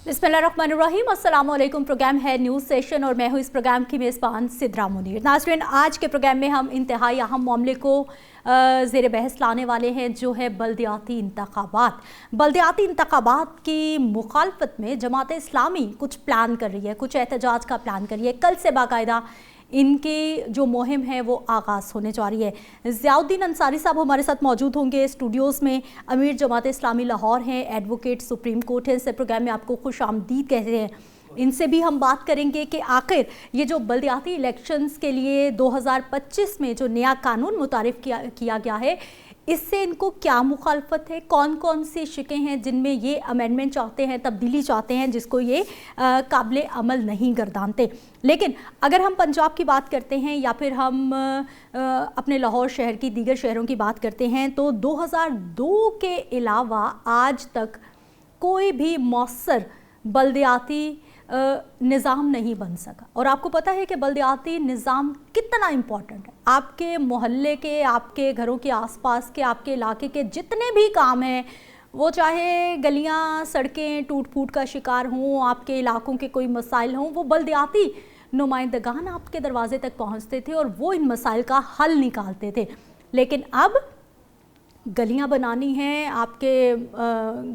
बिस्मिल्लाहिर्रहमानिर्रहीम, अस्सलाम वालेकुम। प्रोग्राम है न्यूज़ सेशन और मैं हूँ इस प्रोग्राम की मेज़बान सिद्रा मुनीर। नाज़रीन, आज के प्रोग्राम में हम इंतहाई अहम मामले को ज़ेर बहस लाने वाले हैं, जो है बल्दियाती इंतखाबात। बल्दियाती इंतखाबात की मुखालफत में जमात इस्लामी कुछ प्लान कर रही है, कुछ एहतजाज का प्लान कर रही है। कल से बाकायदा इनकी जो मुहिम है वो आगाज़ होने जा रही है। ज़ियाउद्दीन अंसारी साहब हमारे साथ मौजूद होंगे स्टूडियोज़ में। अमीर जमात इस्लामी लाहौर हैं, एडवोकेट सुप्रीम कोर्ट है। इस प्रोग्राम में आपको खुश आमदीद कहते हैं। इनसे भी हम बात करेंगे कि आखिर ये जो बल्दियाती इलेक्शंस के लिए 2025 में जो नया कानून मुतारिफ किया गया है, इससे इनको क्या मुखालफत है, कौन कौन सी शिकें हैं जिनमें ये अमेंडमेंट चाहते हैं, तब्दीली चाहते हैं, जिसको ये काबिल अमल नहीं गर्दानते। लेकिन अगर हम पंजाब की बात करते हैं या फिर हम अपने लाहौर शहर की दीगर शहरों की बात करते हैं, तो 2002 के अलावा आज तक कोई भी मौसर बल्दियाती निज़ाम नहीं बन सका। और आपको पता है कि बल्दियाती निज़ाम कितना इम्पॉर्टेंट है। आपके मोहल्ले के, आपके घरों के आसपास के, आपके इलाके के जितने भी काम हैं, वो चाहे गलियां सड़कें टूट फूट का शिकार हों, आपके इलाकों के कोई मसाइल हों, वो बल्दियाती नुमाइंदगान आपके दरवाजे तक पहुंचते थे और वो इन मसाइल का हल निकालते थे। लेकिन अब गलियां बनानी हैं, आपके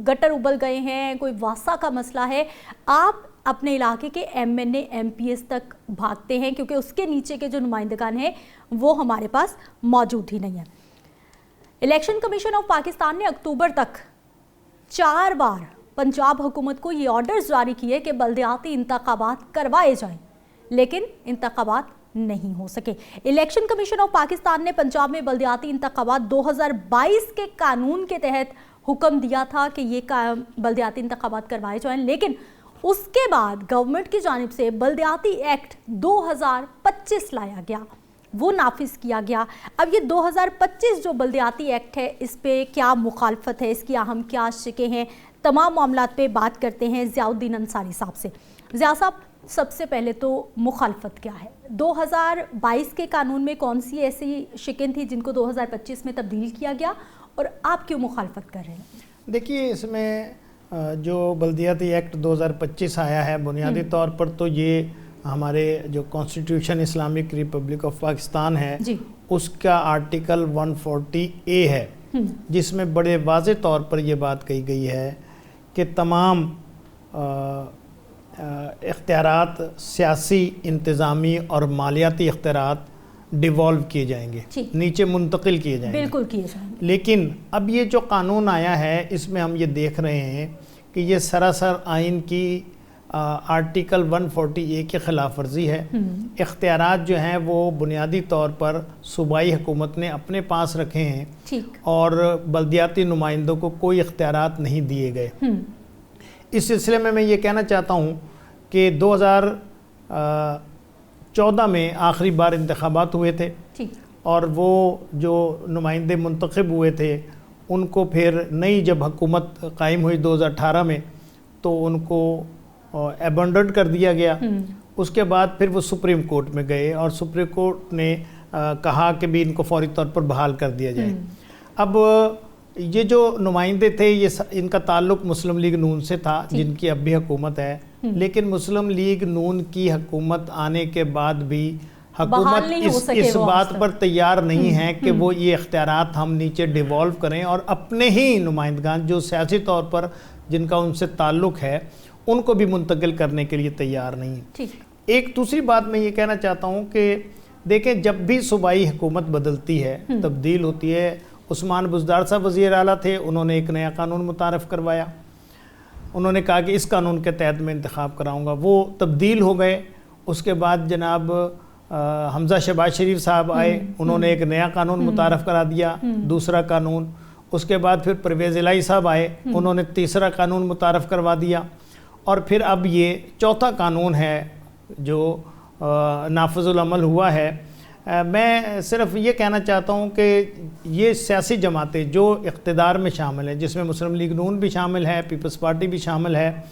गटर उबल गए हैं, कोई वासा का मसला है, आप अपने इलाके के MNA MPs तक भागते हैं क्योंकि उसके नीचे के जो नुमाइंदगान हैं वो हमारे पास मौजूद ही नहीं है। इलेक्शन कमीशन ऑफ पाकिस्तान ने अक्टूबर तक 4 बार पंजाब हुकूमत को ये ऑर्डर्स जारी किए कि बल्दियाती इंतखाबात करवाए जाएं, लेकिन इंतखाबात नहीं हो सके। इलेक्शन कमीशन ऑफ पाकिस्तान ने पंजाब में बल्दियाती इंतखाबात 2022 के कानून के तहत हुक्म दिया था कि ये बल्दियाती इंतखाबात करवाए जाएं, लेकिन उसके बाद गवर्नमेंट की जानिब से बल्दियाती एक्ट 2025 लाया गया, वो नाफिज किया गया। अब ये 2025 जो बल्दियाती एक्ट है, इस पे क्या मुखालफत है, इसकी अहम क्या शिकें हैं, तमाम मामलात पे बात करते हैं ज़ियाउद्दीन अंसारी साहब से। ज़िया साहब, सबसे पहले तो मुखालफत क्या है? 2022 के कानून में कौन सी ऐसी शिकें थी जिनको 2025 में तब्दील किया गया और आप क्यों मुखालफत कर रहे हैं? देखिए, इसमें जो बल्दियाती एक्ट 2025 आया है, बुनियादी तौर पर तो ये हमारे जो constitution Islamic Republic of Pakistan है उसका आर्टिकल 140A है, जिसमें बड़े वाज़े तौर पर यह बात कही गई है कि तमाम इख्तियारात सियासी, इंतज़ामी और मालियाती इख्तियारात डिवॉल्व किए जाएंगे, नीचे मुंतकिल किए जाएंगे। बिल्कुल किए जाएंगे। लेकिन अब ये जो कानून आया है, इसमें हम ये देख रहे हैं कि ये सरासर आइन की आर्टिकल 140A की ख़िलाफ़ वर्जी है। इख्तियारात जो हैं वो बुनियादी तौर पर सूबाई हुकूमत ने अपने पास रखे हैं और बल्दियाती नुमाइंदों को कोई इख्तियारात नहीं दिए गए। इस सिलसिले में मैं ये कहना चाहता हूँ कि 2014 में आखिरी बार इंतखाबात हुए थे और वो जो नुमाइंदे मुंतखब हुए थे उनको फिर नई जब हुकूमत कायम हुई 2018 में, तो उनको एबंडन कर दिया गया। उसके बाद फिर वो सुप्रीम कोर्ट में गए और सुप्रीम कोर्ट ने कहा कि भी इनको फौरी तौर पर बहाल कर दिया जाए। अब ये जो नुमाइंदे थे, ये इनका ताल्लुक मुस्लिम लीग नून से था, जिनकी अब भी हुकूमत है, लेकिन मुस्लिम लीग नून की हुकूमत आने के बाद भी हुकूमत इस बात पर तैयार नहीं है कि वो ये इख्तियारात हम नीचे डिवॉल्व करें और अपने ही नुमाइंदगान जो सियासी तौर पर जिनका उनसे ताल्लुक है उनको भी मुंतकिल करने के लिए तैयार नहीं। एक दूसरी बात मैं ये कहना चाहता हूँ कि देखें, जब भी सूबाई हुकूमत बदलती है, तब्दील होती है, उस्मान बुज़दार साहब वज़ीर आला थे, उन्होंने एक नया कानून मुतारफ़ करवाया। उन्होंने कहा कि इस कानून के तहत मैं इंतखाब कराऊंगा, वो तब्दील हो गए। उसके बाद जनाब हमज़ा शहबाज शरीफ साहब आए, उन्होंने एक नया कानून मुतारफ़ करा दिया, दूसरा कानून। उसके बाद फिर परवेज़ इलाही साहब आए, उन्होंने तीसरा कानून मुतारफ़ करवा दिया और फिर अब ये चौथा कानून है जो नाफिजुल अमल हुआ है। मैं सिर्फ ये कहना चाहता हूँ कि ये सियासी जमातें जो इक़्तिदार में शामिल हैं, जिसमें मुस्लिम लीग नून भी शामिल है, पीपल्स पार्टी भी शामिल है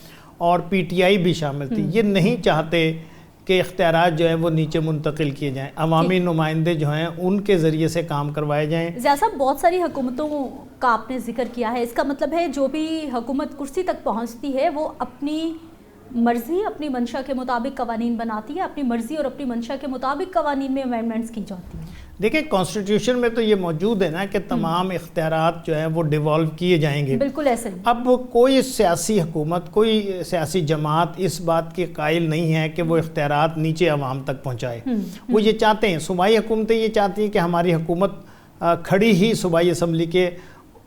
और PTI भी शामिल थी, ये नहीं चाहते کہ اختیارات جو ہیں وہ نیچے منتقل کیے جائیں، عوامی نمائندے جو ہیں ان کے ذریعے سے کام کروائے جائیں۔ ضیاء صاحب، بہت ساری حکومتوں کا آپ نے ذکر کیا ہے، اس کا مطلب ہے جو بھی حکومت کرسی تک پہنچتی ہے وہ اپنی مرضی، اپنی منشا کے مطابق قوانین بناتی ہے، اپنی مرضی اور اپنی منشا کے مطابق قوانین میں امینڈمنٹس کی جاتی ہیں۔ دیکھیں کانسٹیٹیوشن میں تو یہ موجود ہے نا کہ تمام اختیارات جو ہیں وہ ڈیوالو کیے جائیں گے۔ بالکل ایسا ہی۔ اب کوئی سیاسی حکومت، کوئی سیاسی جماعت اس بات کی قائل نہیں ہے کہ وہ اختیارات نیچے عوام تک پہنچائے۔ وہ یہ چاہتے ہیں، صوبائی حکومتیں یہ چاہتی ہیں کہ ہماری حکومت کھڑی ہی صوبائی اسمبلی کے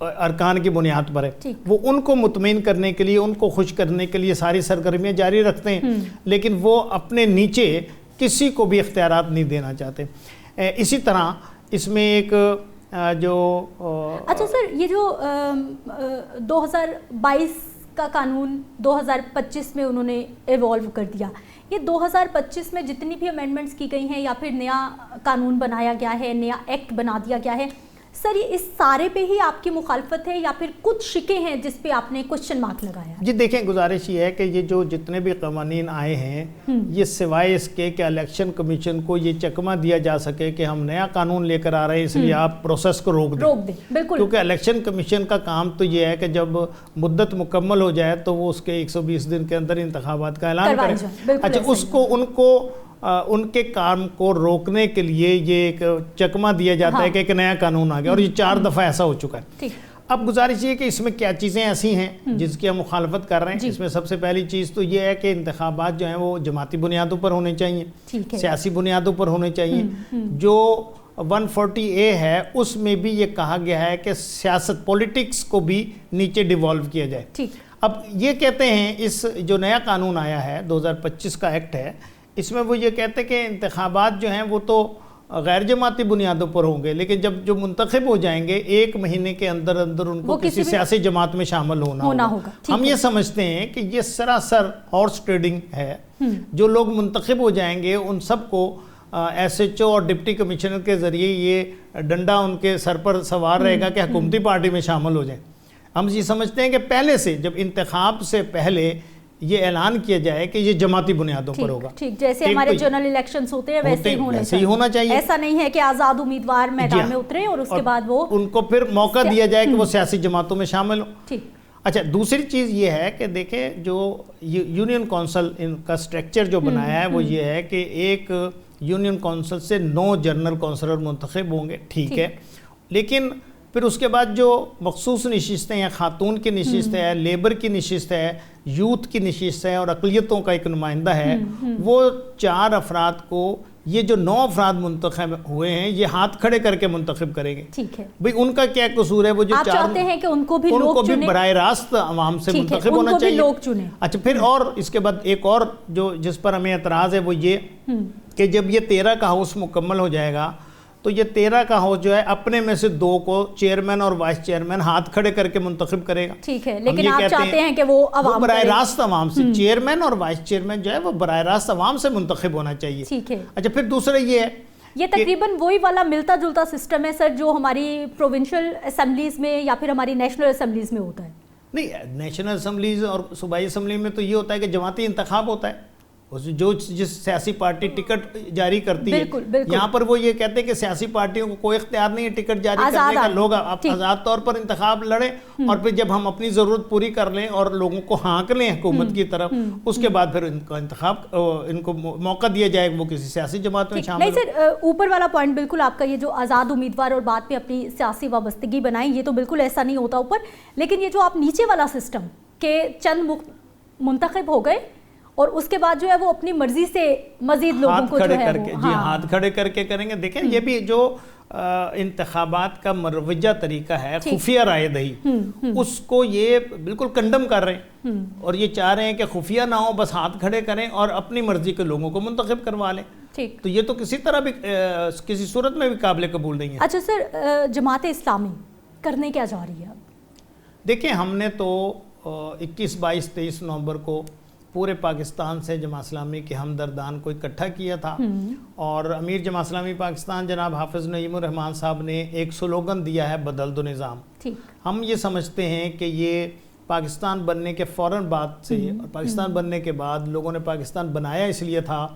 ارکان کی بنیاد پر ہے۔ وہ ان کو مطمئن کرنے کے لیے، ان کو خوش کرنے کے لیے ساری سرگرمیاں جاری رکھتے ہیں، لیکن وہ اپنے نیچے کسی کو بھی اختیارات نہیں دینا چاہتے۔ اسی طرح اس میں ایک جو اچھا سر، یہ جو 2022 کا قانون 2025 میں انہوں نے ایوالو کر دیا، یہ 2025 میں جتنی بھی امینڈمنٹس کی گئی ہیں یا پھر نیا قانون بنایا گیا ہے، نیا ایکٹ بنا دیا گیا ہے، سر یہ اس سارے پہ ہی آپ کی مخالفت ہے یا پھر کچھ شکیں ہیں جس پہ آپ نے کوسچن مارک لگایا؟ جی دیکھیں، گزارش یہ ہے کہ یہ جو جتنے بھی قوانین آئے ہیں، یہ سوائے اس کے کہ الیکشن کمیشن کو یہ چکمہ دیا جا سکے کہ ہم نیا قانون لے کر آ رہے ہیں اس لیے آپ پروسیس کو روک دیں۔ بالکل، کیونکہ الیکشن کمیشن کا کام تو یہ ہے کہ جب مدت مکمل ہو جائے تو وہ اس کے 120 دن کے اندر انتخابات کا اعلان کرے۔ اچھا، اس کو ان کے کام کو روکنے کے لیے یہ ایک چکمہ دیا جاتا ہے کہ ایک نیا قانون آ گیا، اور یہ 4 دفعہ ایسا ہو چکا ہے۔ اب گزارش یہ کہ اس میں کیا چیزیں ایسی ہیں جس کی ہم مخالفت کر رہے ہیں۔ اس میں سب سے پہلی چیز تو یہ ہے کہ انتخابات جو ہیں وہ جماعتی بنیادوں پر ہونے چاہیے، سیاسی بنیادوں پر ہونے چاہیے۔ جو 140A ہے اس میں بھی یہ کہا گیا ہے کہ سیاست، پولیٹکس کو بھی نیچے ڈیوالو کیا جائے۔ اب یہ کہتے ہیں اس جو نیا قانون آیا ہے 2025 کا ایکٹ ہے، اس میں وہ یہ کہتے ہیں کہ انتخابات جو ہیں وہ تو غیر جماعتی بنیادوں پر ہوں گے، لیکن جب جو منتخب ہو جائیں گے 1 مہینے کے اندر ان کو کسی سیاسی جماعچ میں شامل ہونا ہوگا۔ ہم یہ سمجھتے ہیں کہ یہ سراسر ہارس ٹریڈنگ ہے۔ جو لوگ منتخب ہو جائیں گے ان سب کو ایس ایچ او اور ڈپٹی کمشنر کے ذریعے یہ ڈنڈا ان کے سر پر سوار رہے گا کہ حکومتی پارٹی میں شامل ہو جائیں۔ ہم یہ سمجھتے ہیں کہ پہلے سے، جب انتخاب سے پہلے یہ اعلان کیا جائے کہ یہ جماعتی بنیادوں پر ہوگا، جیسے ہمارے جنرل الیکشنز ہوتے ہیں ویسے ہی ہونا چاہیے۔ ایسا نہیں ہے کہ آزاد امیدوار میدان میں اترے اور اس کے بعد وہ ان کو پھر موقع دیا جائے کہ وہ سیاسی جماعتوں میں شامل ہوں۔ اچھا، دوسری چیز یہ ہے کہ دیکھیں جو یونین کونسل ان کا سٹرکچر جو بنایا ہے وہ یہ ہے کہ ایک یونین کونسل سے 9 جنرل کونسلر منتخب ہوں گے، ٹھیک ہے، لیکن پھر اس کے بعد جو مخصوص نشستیں ہیں، خاتون کی نشست ہے، لیبر کی نشست ہے، یوتھ کی نشست ہے اور اقلیتوں کا ایک نمائندہ ہے، وہ 4 افراد کو یہ جو 9 افراد منتخب ہوئے ہیں یہ ہاتھ کھڑے کر کے منتخب کریں گے۔ ٹھیک ہے بھئی ان کا کیا قصور ہے؟ وہ جو 4 چاہتے ہیں کہ ان کو بھی لوگ چنیں، براہ راست عوام سے منتخب ہونا چاہیے، لوگ چنیں۔ اچھا، پھر اور اس کے بعد ایک اور جو جس پر ہمیں اعتراض ہے وہ یہ کہ جب یہ 13 کا ہاؤس مکمل ہو جائے گا تو یہ 13 کا ہاؤس جو ہے اپنے میں سے 2 کو چیئرمین اور وائس چیئرمین ہاتھ کھڑے کر کے منتخب کرے گا۔ ٹھیک ہے، لیکن آپ چاہتے ہیں کہ وہ عوام براہ راست عوام سے، چیئرمین اور وائس چیئرمین جو ہے وہ براہ راست عوام سے منتخب ہونا چاہیے۔ ٹھیک ہے۔ اچھا، پھر دوسرا یہ ہے، یہ تقریباً وہی والا ملتا جلتا سسٹم ہے سر جو ہماری پروونشل اسمبلیز میں یا پھر ہماری نیشنل اسمبلیز میں ہوتا ہے؟ نہیں، نیشنل اسمبلیز اور صوبائی اسمبلی میں تو یہ ہوتا ہے کہ جماعتی انتخاب ہوتا ہے، جو جس سیاسی پارٹی ٹکٹ جاری کرتی ہے۔ یہاں پر وہ یہ کہتے ہیں کہ سیاسی پارٹیوں کو کوئی اختیار نہیں ہے ٹکٹ جاری کرنے کا، لوگ آزاد طور پر انتخاب لڑیں اور پھر جب ہم اپنی ضرورت پوری کر لیں اور لوگوں کو ہانک لیں حکومت کی طرف، اس کے بعد پھر ان کا انتخاب، ان کو موقع دیا جائے وہ کسی سیاسی جماعت میں شامل ہو۔ نہیں سر، اوپر والا پوائنٹ بالکل آپ کا یہ جو آزاد امیدوار اور بعد میں اپنی سیاسی وابستگی بنائیں، یہ تو بالکل ایسا نہیں ہوتا اوپر، لیکن یہ جو آپ نیچے والا سسٹم کہ چند منتخب ہو گئے اور اس کے بعد جو ہے وہ اپنی مرضی سے مزید لوگوں کو جو ہے جی ہاتھ کھڑے کر کے کریں گے۔ دیکھیں یہ بھی جو انتخابات کا مروجہ طریقہ ہے، خفیہ رائے دہی، اس کو یہ بالکل کنڈم کر رہے ہیں اور یہ چاہ رہے ہیں کہ خفیہ نہ ہو، بس ہاتھ کھڑے کریں اور اپنی مرضی کے لوگوں کو منتخب کروا لیں۔ تو یہ تو کسی طرح بھی، کسی صورت میں بھی قابل قبول نہیں ہے۔ اچھا سر، جماعت اسلامی کرنے کیا جا رہی ہے؟ دیکھیں ہم نے تو 21، 22، 23 نومبر کو پورے پاکستان سے جماعت اسلامی کے ہمدردان کو اکٹھا کیا تھا اور امیر جماعت اسلامی پاکستان جناب حافظ نعیم الرحمان صاحب نے ایک سلوگن دیا ہے، بدل دو نظام۔ ہم یہ سمجھتے ہیں کہ یہ پاکستان بننے کے فوراً بعد سے اور پاکستان بننے کے بعد لوگوں نے پاکستان بنایا اس لیے تھا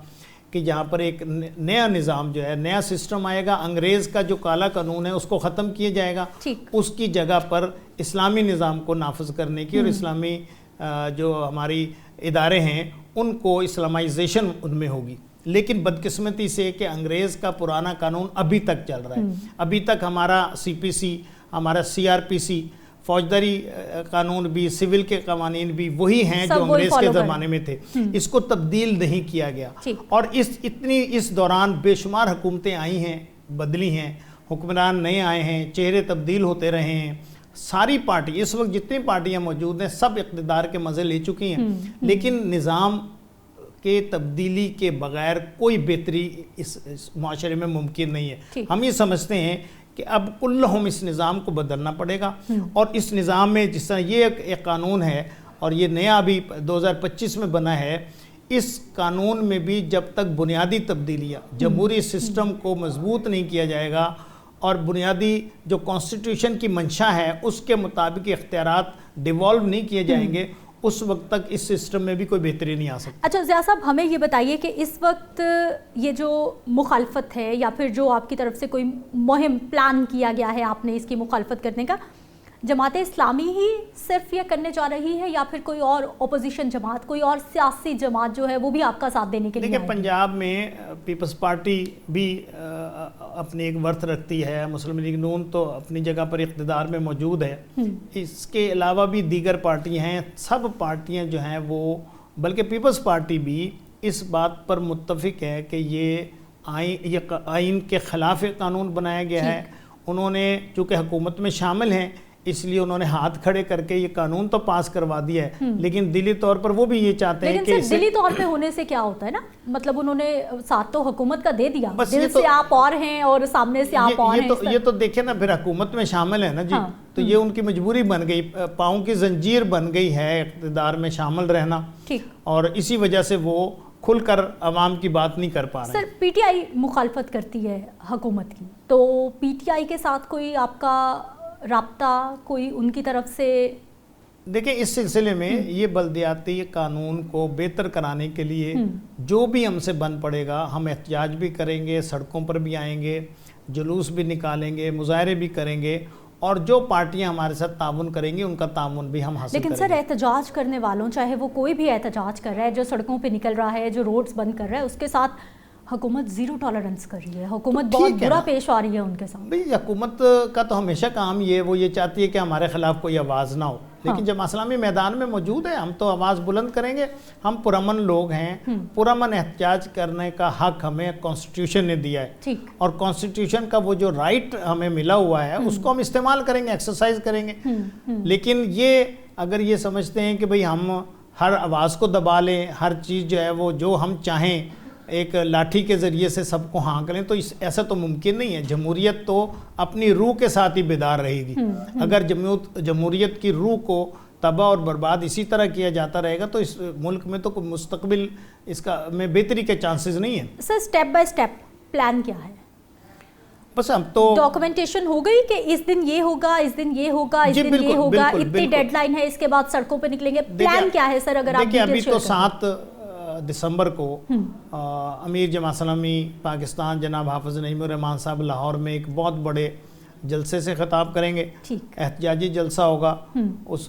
کہ جہاں پر ایک نیا نظام جو ہے، نیا سسٹم آئے گا، انگریز کا جو کالا قانون ہے اس کو ختم کیا جائے گا، اس کی جگہ پر اسلامی نظام کو نافذ کرنے کی اور اسلامی جو ہماری ادارے ہیں ان کو اسلامائزیشن ان میں ہوگی۔ لیکن بدقسمتی سے کہ انگریز کا پرانا قانون ابھی تک چل رہا ہے، ابھی تک ہمارا سی پی سی، ہمارا CRPC، فوجداری قانون بھی، سول کے قوانین بھی وہی ہیں جو انگریز کے زمانے میں تھے، اس کو تبدیل نہیں کیا گیا۔ اور اس دوران بے شمار حکومتیں آئی ہیں، بدلی ہیں، حکمران نئے آئے ہیں، چہرے تبدیل ہوتے رہے ہیں، ساری پارٹی اس وقت جتنی پارٹیاں موجود ہیں سب اقتدار کے مزے لے چکی ہیں، لیکن نظام کے تبدیلی کے بغیر کوئی بہتری اس معاشرے میں ممکن نہیں ہے۔ ہم یہ سمجھتے ہیں کہ اب کلہم اس نظام کو بدلنا پڑے گا، اور اس نظام میں جس طرح یہ ایک قانون ہے اور یہ نیا ابھی 2025 میں بنا ہے، اس قانون میں بھی جب تک بنیادی تبدیلیاں، جمہوری سسٹم کو مضبوط نہیں کیا جائے گا اور بنیادی جو کانسٹیٹیوشن کی منشا ہے اس کے مطابق اختیارات ڈیوالو نہیں کیے جائیں گے، اس وقت تک اس سسٹم میں بھی کوئی بہتری نہیں آ سکتی۔ اچھا ضیاء صاحب، ہمیں یہ بتائیے کہ اس وقت یہ جو مخالفت ہے یا پھر جو آپ کی طرف سے کوئی مہم پلان کیا گیا ہے آپ نے اس کی مخالفت کرنے کا، جماعت اسلامی ہی صرف یہ کرنے جا رہی ہے یا پھر کوئی اور اپوزیشن جماعت، کوئی اور سیاسی جماعت جو ہے وہ بھی آپ کا ساتھ دینے کے لیے؟ دیکھیں، پنجاب میں پیپلز پارٹی بھی اپنی ایک ورث رکھتی ہے، مسلم لیگ نون تو اپنی جگہ پر اقتدار میں موجود ہے، اس کے علاوہ بھی دیگر پارٹیاں ہیں، سب پارٹیاں جو ہیں وہ، بلکہ پیپلز پارٹی بھی اس بات پر متفق ہے کہ یہ آئین کے خلاف قانون بنایا گیا ہے۔ انہوں نے چونکہ حکومت میں شامل ہیں اس لیے انہوں نے ہاتھ کھڑے کر کے یہ قانون تو پاس کروا دیا ہے، لیکن دلی طور پر وہ بھی یہ چاہتے ہیں کہ دلی طور پہ ہونے سے کیا ہوتا ہے نا، مطلب انہوں نے ساتھ تو حکومت کا دے دیا، دل سے آپ اور ہیں اور سامنے سے آپ اور ہیں۔ یہ تو دیکھیں نا، پھر حکومت میں شامل ہے نا جی، تو یہ ان کی مجبوری بن گئی، پاؤں کی زنجیر بن گئی ہے اقتدار میں شامل رہنا، اور اسی وجہ سے وہ کھل کر عوام کی بات نہیں کر پا رہے۔ سر، پی ٹی آئی مخالفت کرتی ہے حکومت کی، تو پی ٹی آئی کے ساتھ کوئی آپ کا رابطہ، کوئی ان کی طرف سے؟ دیکھیں، اس سلسلے میں یہ بلدیاتی قانون کو بہتر کرانے کے لیے جو بھی ہم سے بن پڑے گا، ہم احتجاج بھی کریں گے، سڑکوں پر بھی آئیں گے، جلوس بھی نکالیں گے، مظاہرے بھی کریں گے، اور جو پارٹیاں ہمارے ساتھ تعاون کریں گی ان کا تعاون بھی ہم حاصل کریں گے۔ لیکن سر، احتجاج کرنے والوں، چاہے وہ کوئی بھی احتجاج کر رہا ہے، جو سڑکوں پہ نکل رہا ہے، جو روڈز بند کر رہا ہے، اس کے ساتھ حکومت زیرو ٹالرنس کر رہی ہے، حکومت بہت برا پیش آ رہی ہے ان کے ساتھ۔ بھئی حکومت کا تو ہمیشہ کام وہ یہ چاہتی ہے کہ ہمارے خلاف کوئی آواز نہ ہو، لیکن جب اسلامی میدان میں موجود ہے ہم تو آواز بلند کریں گے۔ ہم پرامن لوگ ہیں، پرامن احتجاج کرنے کا حق ہمیں کانسٹیٹیوشن نے دیا ہے، اور کانسٹیٹیوشن کا وہ جو رائٹ ہمیں ملا ہوا ہے اس کو ہم استعمال کریں گے، ایکسرسائز کریں گے۔ لیکن یہ اگر یہ سمجھتے ہیں کہ بھئی ہم ہر آواز کو دبا لیں، ہر چیز جو ہے وہ جو ہم چاہیں ایک لاٹھی کے ذریعے سے سب کو ہانک لیں، تو ایسا تو ممکن نہیں ہے۔ جمہوریت تو اپنی روح کے ساتھ ہی بیدار رہے گی۔ اگر جمہوریت کی روح کو تباہ اور برباد اسی طرح کیا جاتا رہے گا تو اس ملک میں تو کوئی مستقبل اس کا میں بہتری کے چانسز نہیں ہیں۔ سر، سٹیپ بائی سٹیپ پلان کیا ہے؟ بس ہم تو ڈاکومنٹیشن ہو گئی کہ اس دن یہ ہوگا، اس دن یہ ہوگا، اس دن یہ ہوگا، اتنی ڈیڈ لائن ہے، اس کے بعد سڑکوں پہ نکلیں گے، پلان کیا ہے سر؟ اگر آپ دیکھیں، ابھی تو 7 دسمبر کو امیر جماعت اسلامی پاکستان جناب حافظ نعیم الرحمان صاحب لاہور میں ایک بہت بڑے جلسے سے خطاب کریں گے، احتجاجی جلسہ ہوگا اس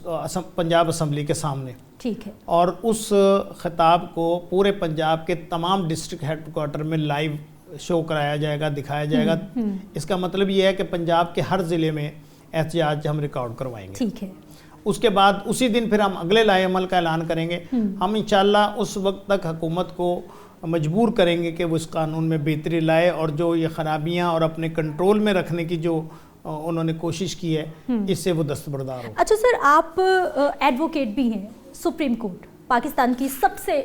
پنجاب اسمبلی کے سامنے، ٹھیک ہے، اور اس خطاب کو پورے پنجاب کے تمام ڈسٹرکٹ ہیڈ کوارٹر میں لائیو شو کرایا جائے گا، دکھایا جائے گا۔ اس کا مطلب یہ ہے کہ پنجاب کے ہر ضلع میں احتجاج ہم ریکارڈ کروائیں گے، ٹھیک ہے۔ اس کے بعد اسی دن پھر ہم اگلے لائحہ عمل کا اعلان کریں گے۔ ہم انشاءاللہ اس وقت تک حکومت کو مجبور کریں گے کہ وہ اس قانون میں بہتری لائے، اور جو یہ خرابیاں اور اپنے کنٹرول میں رکھنے کی جو انہوں نے کوشش کی ہے اس سے وہ دستبردار ہو۔ اچھا سر، آپ ایڈوکیٹ بھی ہیں، سپریم کورٹ پاکستان کی سب سے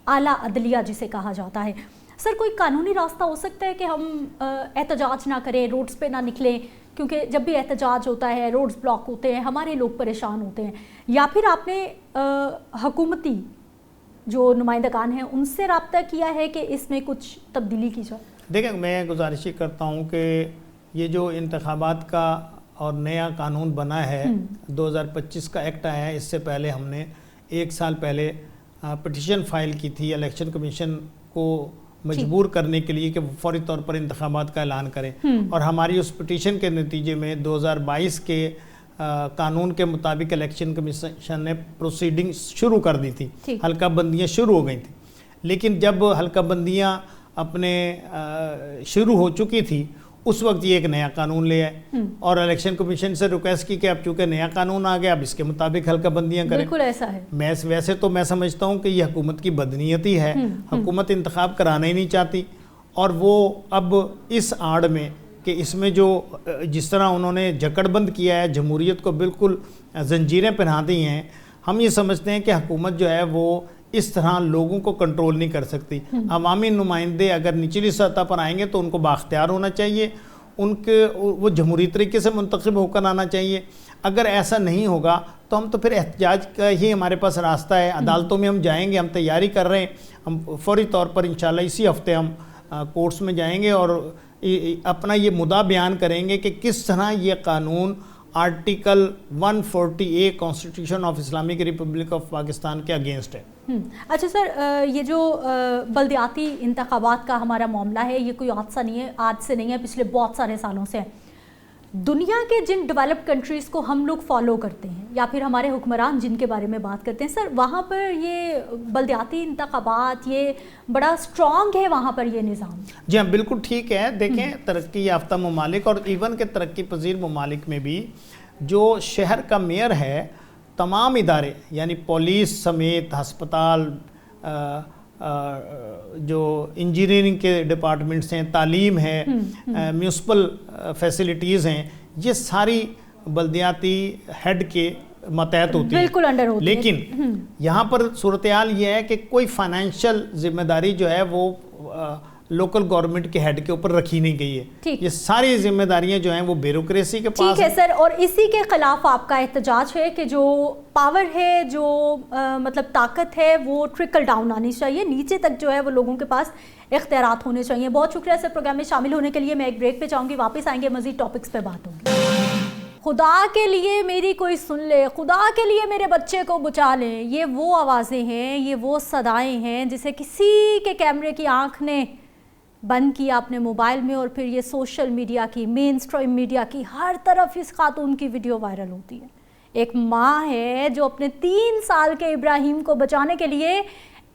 اعلیٰ عدلیہ جسے کہا جاتا ہے، سر کوئی قانونی راستہ ہو سکتا ہے کہ ہم احتجاج نہ کریں، روڈز پہ نہ نکلیں؟ کیونکہ جب بھی احتجاج ہوتا ہے روڈز بلاک ہوتے ہیں، ہمارے لوگ پریشان ہوتے ہیں، یا پھر آپ نے حکومتی جو نمائندگان ہیں ان سے رابطہ کیا ہے کہ اس میں کچھ تبدیلی کی جائے؟ دیکھیں، میں گزارش کرتا ہوں کہ یہ جو انتخابات کا اور نیا قانون بنا ہے، 2025 کا ایکٹ آیا ہے، اس سے پہلے ہم نے 1 سال پہلے پٹیشن فائل کی تھی الیکشن کمیشن کو مجبور کرنے کے لیے کہ وہ فوری طور پر انتخابات کا اعلان کریں. اور ہماری اس پٹیشن کے نتیجے میں 2022 کے قانون کے مطابق الیکشن کمیشن نے پروسیڈنگ شروع کر دی تھی, حلقہ بندیاں شروع ہو گئی تھیں. لیکن جب حلقہ بندیاں اپنے شروع ہو چکی تھی اس وقت یہ ایک نیا قانون لے آئے اور الیکشن کمیشن سے ریکویسٹ کی کہ اب چونکہ نیا قانون آ گیا اب اس کے مطابق حلقہ بندیاں کریں. بالکل ایسا ہے. ویسے تو میں سمجھتا ہوں کہ یہ حکومت کی بدنیتی ہے, حکومت انتخاب کرانا ہی نہیں چاہتی, اور وہ اب اس آڑ میں کہ اس میں جو جس طرح انہوں نے جکڑ بند کیا ہے, جمہوریت کو بالکل زنجیریں پہنا دی ہیں, ہم یہ سمجھتے ہیں کہ حکومت جو ہے وہ اس طرح لوگوں کو کنٹرول نہیں کر سکتی. عوامی نمائندے اگر نچلی سطح پر آئیں گے تو ان کو بااختیار ہونا چاہیے, ان کے وہ جمہوری طریقے سے منتخب ہو کر آنا چاہیے. اگر ایسا نہیں ہوگا تو ہم تو پھر احتجاج کا ہی ہمارے پاس راستہ ہے. عدالتوں میں ہم جائیں گے, ہم تیاری کر رہے ہیں, ہم فوری طور پر انشاءاللہ اسی ہفتے ہم کورٹس میں جائیں گے اور اپنا یہ مدعا بیان کریں گے کہ کس طرح یہ قانون article 140A constitution of Islamic republic of Pakistan کے اگینسٹ ہے. اچھا سر, یہ جو بلدیاتی انتخابات کا ہمارا معاملہ ہے یہ کوئی حادثہ نہیں ہے, آج سے نہیں ہے, پچھلے بہت سارے سالوں سے ہے. دنیا کے جن ڈیولپڈ کنٹریز کو ہم لوگ فالو کرتے ہیں یا پھر ہمارے حکمران جن کے بارے میں بات کرتے ہیں سر, وہاں پر یہ بلدیاتی انتخابات یہ بڑا اسٹرانگ ہے وہاں پر یہ نظام. جی ہاں بالکل ٹھیک ہے. دیکھیں ترقی یافتہ ممالک اور ایون کے ترقی پذیر ممالک میں بھی جو شہر کا میئر ہے, تمام ادارے یعنی پولیس سمیت ہسپتال, جو انجینئرنگ کے ڈپارٹمنٹس ہیں, تعلیم ہے, میونسپل فیسلٹیز ہیں, یہ ساری بلدیاتی ہیڈ کے ماتحت ہوتی ہے, بالکل انڈر ہوتی ہے. لیکن یہاں پر صورتحال یہ ہے کہ کوئی فائنینشیل ذمہ داری جو ہے وہ لوکل گورنمنٹ کے ہیڈ کے اوپر رکھی نہیں گئی ہے. یہ ساری ذمہ داریاں جو ہیں وہ بیوروکریسی کے پاس. ٹھیک ہے سر, اور اسی کے خلاف آپ کا احتجاج ہے کہ جو پاور ہے, جو مطلب طاقت ہے, وہ ٹرکل ڈاؤن آنی چاہیے, نیچے تک جو ہے وہ لوگوں کے پاس اختیارات ہونے چاہیے. بہت شکریہ سر پروگرام میں شامل ہونے کے لیے. میں ایک بریک پہ جاؤں گی, واپس آئیں گے, مزید ٹاپکس پہ بات ہوگی. خدا کے لیے میری کوئی سن لے, خدا کے لیے میرے بچے کو بچا لیں, یہ وہ آوازیں ہیں, یہ وہ صدائیں ہیں جسے کسی کے کیمرے کی آنکھ نے بند کیا اپنے موبائل میں, اور پھر یہ سوشل میڈیا کی, مین اسٹریم میڈیا کی ہر طرف اس خاتون کی ویڈیو وائرل ہوتی ہے. ایک ماں ہے جو اپنے 3 سال کے ابراہیم کو بچانے کے لیے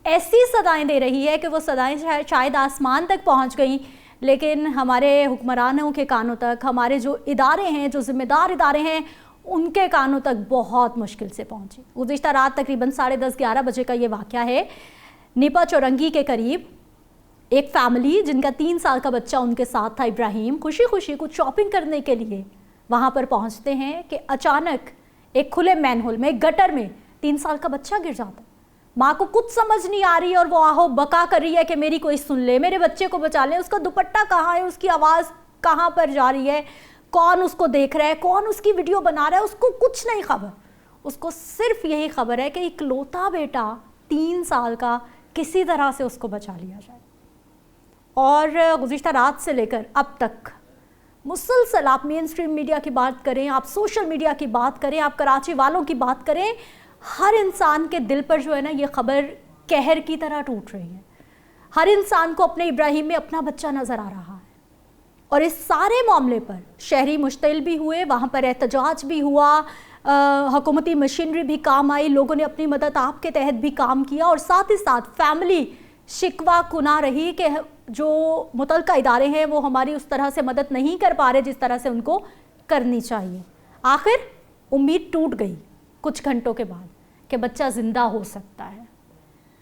ایسی صدائیں دے رہی ہے کہ وہ صدائیں شاید آسمان تک پہنچ گئیں, لیکن ہمارے حکمرانوں کے کانوں تک, ہمارے جو ادارے ہیں, جو ذمہ دار ادارے ہیں, ان کے کانوں تک بہت مشکل سے پہنچی. گزشتہ رات تقریباً 10:30-11 بجے کا یہ واقعہ ہے. نیپا چورنگی کے قریب ایک فیملی جن کا 3 سال کا بچہ ان کے ساتھ تھا, ابراہیم, خوشی خوشی کچھ شاپنگ کرنے کے لیے وہاں پر پہنچتے ہیں کہ اچانک ایک کھلے مین ہول میں, ایک گٹر میں 3 سال کا بچہ گر جاتا ہے. ماں کو کچھ سمجھ نہیں آ رہی اور وہ آہو بکا کر رہی ہے کہ میری کوئی سن لے, میرے بچے کو بچا لیں. اس کا دوپٹہ کہاں ہے, اس کی آواز کہاں پر جا رہی ہے, کون اس کو دیکھ رہا ہے, کون اس کی ویڈیو بنا رہا ہے, اس کو کچھ نہیں خبر. اس کو صرف یہی خبر ہے کہ اکلوتا بیٹا 3 سال کا کسی طرح سے اس کو بچا لیا جائے. اور گزشتہ رات سے لے کر اب تک مسلسل آپ مین اسٹریم میڈیا کی بات کریں, آپ سوشل میڈیا کی بات کریں, آپ کراچی والوں کی بات کریں, ہر انسان کے دل پر جو ہے نا یہ خبر قہر کی طرح ٹوٹ رہی ہے. ہر انسان کو اپنے ابراہیم میں اپنا بچہ نظر آ رہا ہے. اور اس سارے معاملے پر شہری مشتعل بھی ہوئے, وہاں پر احتجاج بھی ہوا, حکومتی مشینری بھی کام آئی, لوگوں نے اپنی مدد آپ کے تحت بھی کام کیا, اور ساتھ ہی ساتھ فیملی شکوہ کنا رہی کہ جو متعلقہ ادارے ہیں وہ ہماری اس طرح سے مدد نہیں کر پا رہے جس طرح سے ان کو کرنی چاہیے. آخر امید ٹوٹ گئی کچھ گھنٹوں کے بعد کہ بچہ زندہ ہو سکتا ہے.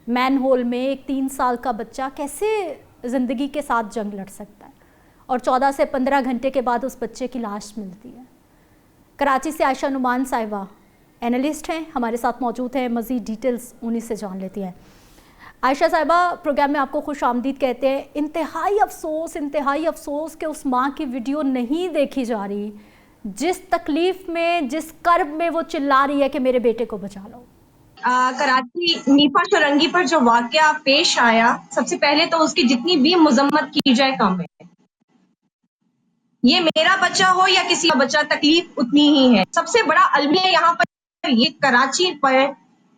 مین ہول میں ایک 3 سال کا بچہ کیسے زندگی کے ساتھ جنگ لڑ سکتا ہے, اور 14 سے 15 گھنٹے کے بعد اس بچے کی لاش ملتی ہے. کراچی سے عائشہ نعمان صاحبہ اینالسٹ ہیں, ہمارے ساتھ موجود ہیں, مزید ڈیٹیلز انہی سے جان لیتی ہیں. عائشہ صاحبہ پروگرام میں آپ کو خوش آمدید کہتے ہیں. انتہائی افسوس کہ اس ماں کی ویڈیو نہیں دیکھی جا رہی جس تکلیف میں, جس کرب میں وہ چلا رہی ہے کہ میرے بیٹے کو بچا لو. کراچی نیپا چورنگی پر جو واقعہ پیش آیا, سب سے پہلے تو اس کی جتنی بھی مذمت کی جائے کم ہے. یہ میرا بچہ ہو یا کسی کا بچہ, تکلیف اتنی ہی ہے. سب سے بڑا المیہ یہاں پر یہ کراچی پر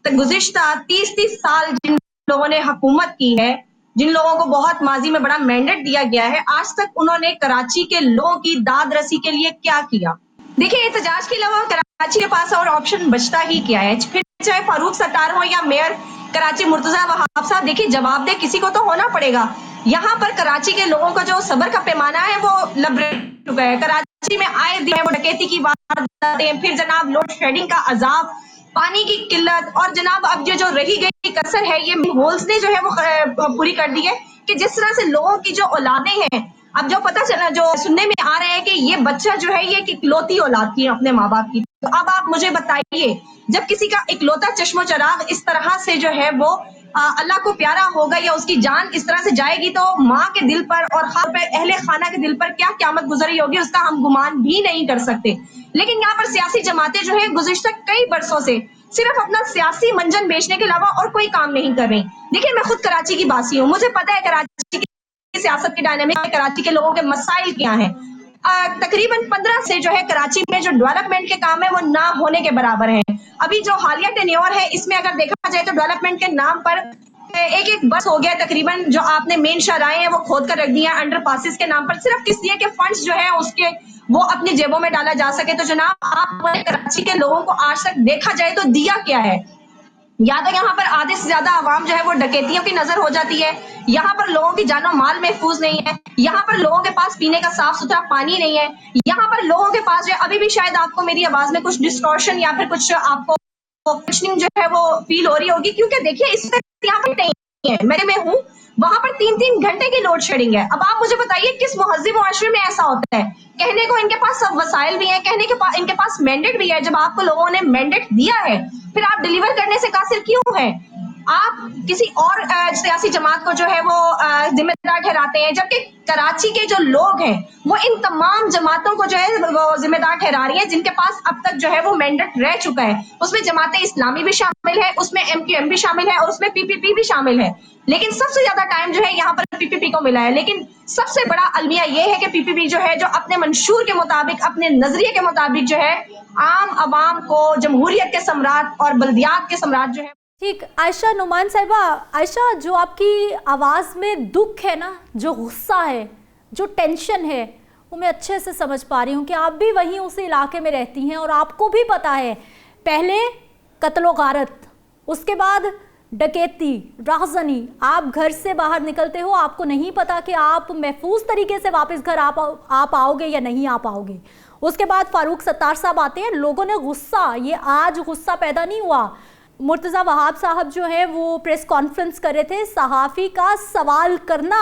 گزشتہ 30 سال جن لوگوں نے حکومت کی ہے जिन लोगों को बहुत माजी में बड़ा मैंडेट दिया गया है, आज तक उन्होंने कराची के लोगों की दाद रसी के लिए क्या किया? देखिए, एहतजाज के अलावा कराची के पास और ऑप्शन बचता ही क्या है? फिर चाहे फारूक सत्तार हो या मेयर कराची मुर्तजा वहाब साहब, देखिए जवाबदेह किसी को तो होना पड़ेगा। यहाँ पर कराची के लोगों का जो सब्र का पैमाना है वो लबरेट चुका है। कराची में आए दिन वो डकैती की वारदातें, फिर जनाब लोड शेडिंग का अजाब, पानी की किल्लत, और जनाब अब जो रही गई कसर है ये होल्स ने जो है वो पूरी कर दी है कि जिस तरह से लोगों की जो औलादें हैं, अब जो पता चला, जो सुनने में आ रहा है कि ये बच्चा जो है ये इकलौती औलाद थी अपने माँ बाप की। तो अब आप मुझे बताइए, जब किसी का इकलौता चश्मो चराग इस तरह से जो है वो अल्लाह को प्यारा होगा या उसकी जान इस तरह से जाएगी, तो माँ के दिल पर और खास पे अहले खाना के दिल पर क्या क़यामत गुजरी होगी, उसका हम गुमान भी नहीं कर सकते। लेकिन यहाँ पर सियासी जमातें जो है गुज़िश्ता कई बरसों से सिर्फ अपना सियासी मंजन बेचने के अलावा और कोई काम नहीं कर रही। देखिए, मैं खुद कराची की बासी हूँ, मुझे पता है कराची की सियासत की डायनामिक, कराची के लोगों के मसाइल क्या हैं। तकरीबन 15 से जो है कराची में जो डेवलपमेंट के काम है वो ना होने के बराबर है। अभी जो हालिया टेन्योर है इसमें अगर देखा जाए तो डेवलपमेंट के नाम पर एक बस हो गया, तकरीबन जो आपने मेन शाहराहें हैं वो खोद कर रख दिया अंडर पासिस के नाम पर, सिर्फ किस लिए कि फंड्स जो है उसके वो अपनी जेबों में डाला जा सके। तो जनाब आप कराची के लोगों को आज तक देखा जाए तो दिया क्या है? या तो यहाँ पर आधे से ज्यादा आवाम जो है वो डकैतियों की नजर हो जाती है, यहाँ पर लोगों की जानो माल महफूज नहीं है, यहाँ पर लोगों के पास पीने का साफ सुथरा पानी नहीं है, यहाँ पर लोगों के पास जो है अभी भी शायद आपको मेरी आवाज में कुछ डिस्टॉर्शन या फिर कुछ आपको क्वेश्चनिंग जो है वो फील हो रही होगी, क्योंकि देखिए इस वक्त यहाँ पर नहीं है, मैं हूँ वहां पर 3-3 घंटे की लोड शेडिंग है। अब आप मुझे बताइए किस मुहज्जिब मुआशरे में ऐसा होता है? कहने को इनके पास सब वसाइल भी हैं, कहने के पास इनके पास मैंडेट भी है। जब आपको लोगों ने मैंडेट दिया है फिर आप डिलीवर करने से कासिर क्यों है? आप किसी और सियासी जमात को जो है वो जिम्मेदार ठहराते हैं, जबकि कराची के जो लोग हैं वो इन तमाम जमातों को जो है वो जिम्मेदार ठहरा रही है जिनके पास अब तक जो है वो मैंडेट रह चुका है। उसमें जमात इस्लामी भी शामिल है, उसमें MQM भी शामिल है और उसमें PPP भी शामिल है। लेकिन सबसे ज्यादा टाइम जो है यहाँ पर PPP को मिला है। लेकिन सबसे बड़ा अलमिया ये है कि PPP जो है जो अपने मंशूर के मुताबिक, अपने नजरिए के मुताबिक जो है आम आवाम को जमहूरियत के सम्राट और बल्दियात के सम्राट जो है। ठीक, आयशा नुमान साहिबा, आयशा जो आपकी आवाज़ में दुख है ना, जो गुस्सा है, जो टेंशन है, वो मैं अच्छे से समझ पा रही हूँ कि आप भी वहीं उस इलाके में रहती हैं और आपको भी पता है पहले कत्लो गारत, उसके बाद डकैती, राहज़नी, आप घर से बाहर निकलते हो, आपको नहीं पता कि आप महफूज तरीके से वापस घर आ पाओगे या नहीं आ पाओगे। उसके बाद फारूक सत्तार साहब आते हैं, लोगों ने गुस्सा, ये आज गुस्सा पैदा नहीं हुआ, मुर्तज़ा वहाब साहब जो है वो प्रेस कॉन्फ्रेंस कर रहे थे, सहाफ़ी का सवाल करना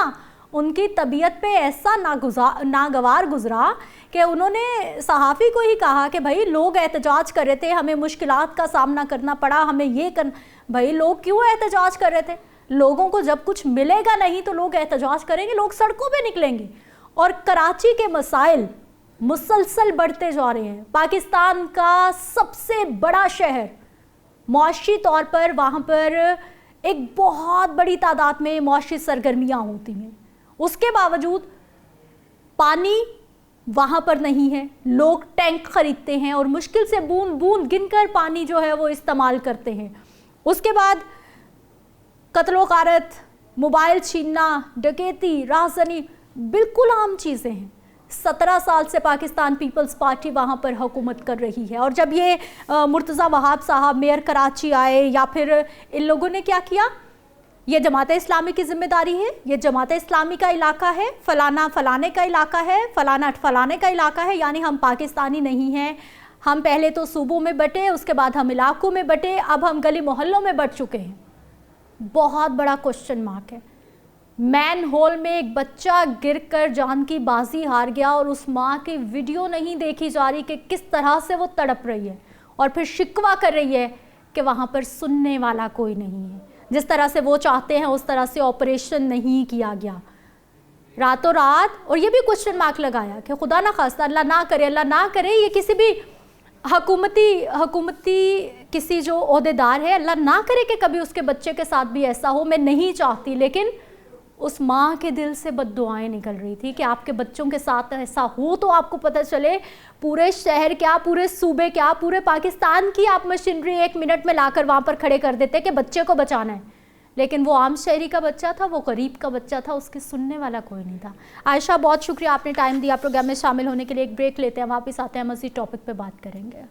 उनकी तबीयत पे ऐसा नागवार गुजरा कि उन्होंने सहाफ़ी को ही कहा कि भाई लोग एहतजाज कर रहे थे, हमें मुश्किलात का सामना करना पड़ा, हमें ये कर, भाई लोग क्यों एहतजाज कर रहे थे? लोगों को जब कुछ मिलेगा नहीं तो लोग एहतजाज करेंगे, लोग सड़कों पे निकलेंगे। और कराची के मसाइल मुसलसल बढ़ते जा रहे हैं। पाकिस्तान का सबसे बड़ा शहर, मुआशी तौर पर वहाँ पर एक बहुत बड़ी तादाद में मुआशी सरगर्मियाँ होती हैं, उसके बावजूद पानी वहाँ पर नहीं है। लोग टैंक खरीदते हैं और मुश्किल से बूंद बूंद गिनकर पानी जो है वो इस्तेमाल करते हैं। उसके बाद कत्लो गारत, मोबाइल छीनना, डकैती, राहज़नी बिल्कुल आम चीज़ें हैं। 17 साल से पाकिस्तान पीपल्स पार्टी वहाँ पर हुकूमत कर रही है और जब ये मुर्तज़ा वहाब साहब मेयर कराची आए या फिर इन लोगों ने क्या किया, ये जमात इस्लामी की ज़िम्मेदारी है, ये जमात इस्लामी का इलाका है, फ़लाना फ़लाने का इलाका है, फ़लाना फ़लाने का इलाका है, यानी हम पाकिस्तानी नहीं हैं। हम पहले तो सूबों में बटे, उसके बाद हम इलाकों में बटे, अब हम गली मोहल्लों में बट चुके हैं। बहुत बड़ा क्वेश्चन मार्क है। मैन होल में एक बच्चा गिरकर जान की बाजी हार गया और उस माँ की वीडियो नहीं देखी जा रही कि किस तरह से वो तड़प रही है और फिर शिकवा कर रही है कि वहाँ पर सुनने वाला कोई नहीं है। जिस तरह से वो चाहते हैं उस तरह से ऑपरेशन नहीं किया गया रातों रात। और ये भी क्वेश्चन मार्क लगाया कि खुदा ना खास्ता, अल्लाह ना करे, अल्लाह ना करे, ये किसी भी हुकूमती किसी जो ओहदेदार है, अल्लाह ना करे कि कभी उसके बच्चे के साथ भी ऐसा हो, मैं नहीं चाहती। लेकिन उस माँ के दिल से बद्दुआएं निकल रही थी कि आपके बच्चों के साथ ऐसा हो तो आपको पता चले, पूरे शहर क्या, पूरे सूबे क्या, पूरे पाकिस्तान की आप मशीनरी 1 मिनट में लाकर वहाँ पर खड़े कर देते कि बच्चे को बचाना है। लेकिन वो आम शहरी का बच्चा था, वो गरीब का बच्चा था, उसके सुनने वाला कोई नहीं था। आयशा, बहुत शुक्रिया आपने टाइम दिया प्रोग्राम में शामिल होने के लिए। एक ब्रेक लेते हैं, वापस आते हैं, मज़ीद टॉपिक पे बात करेंगे।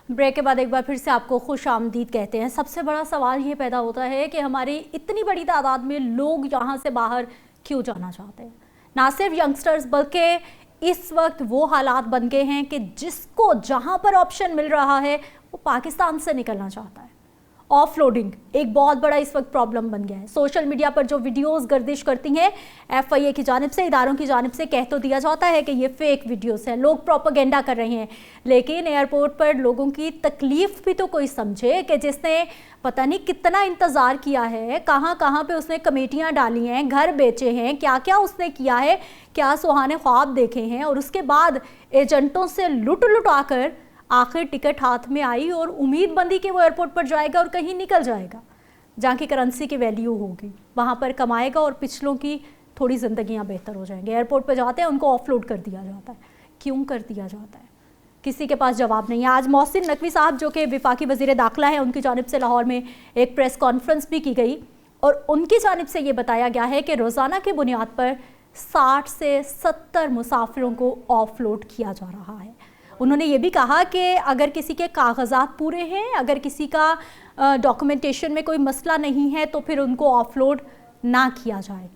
ब्रेक के बाद एक बार फिर से आपको खुश आमदीद कहते हैं। सबसे बड़ा सवाल ये पैदा होता है कि हमारी इतनी बड़ी तादाद में लोग यहाँ से बाहर क्यों जाना चाहते हैं। ना सिर्फ यंगस्टर्स बल्कि इस वक्त वो हालात बन गए हैं कि जिसको जहाँ पर ऑप्शन मिल रहा है वो पाकिस्तान से निकलना चाहता है। ऑफलोडिंग एक बहुत बड़ा इस वक्त प्रॉब्लम बन गया है। सोशल मीडिया पर जो वीडियोस गर्दिश करती हैं, FIA की जानिब से, इदारों की जानिब से कह तो दिया जाता है कि ये फेक वीडियोस हैं, लोग प्रोपेगेंडा कर रहे हैं, लेकिन एयरपोर्ट पर लोगों की तकलीफ भी तो कोई समझे कि जिसने पता नहीं कितना इंतज़ार किया है, कहाँ कहाँ पे उसने कमेटियाँ डाली हैं, घर बेचे हैं, क्या क्या उसने किया है, क्या सुहाने ख्वाब देखे हैं, और उसके बाद एजेंटों से लुट आकर आखिर टिकट हाथ में आई और उम्मीद बंदी कि वो एयरपोर्ट पर जाएगा और कहीं निकल जाएगा जहाँ की करेंसी की वैल्यू होगी, वहाँ पर कमाएगा और पिछलों की थोड़ी ज़िंदगियाँ बेहतर हो जाएंगे। एयरपोर्ट पर जाते हैं, उनको ऑफलोड कर दिया जाता है। क्यों कर दिया जाता है, किसी के पास जवाब नहीं है। आज मोहसिन नकवी साहब जो कि वफाकी वज़ीर दाखिला हैं, उनकी जानिब से लाहौर में एक प्रेस कॉन्फ्रेंस भी की गई और उनकी जानिब से ये बताया गया है कि रोज़ाना की बुनियाद पर 60 से 70 मुसाफिरों को ऑफलोड किया जा रहा है। उन्होंने ये भी कहा कि अगर किसी के कागजात पूरे हैं, अगर किसी का डॉक्यूमेंटेशन में कोई मसला नहीं है तो फिर उनको ऑफलोड ना किया जाए।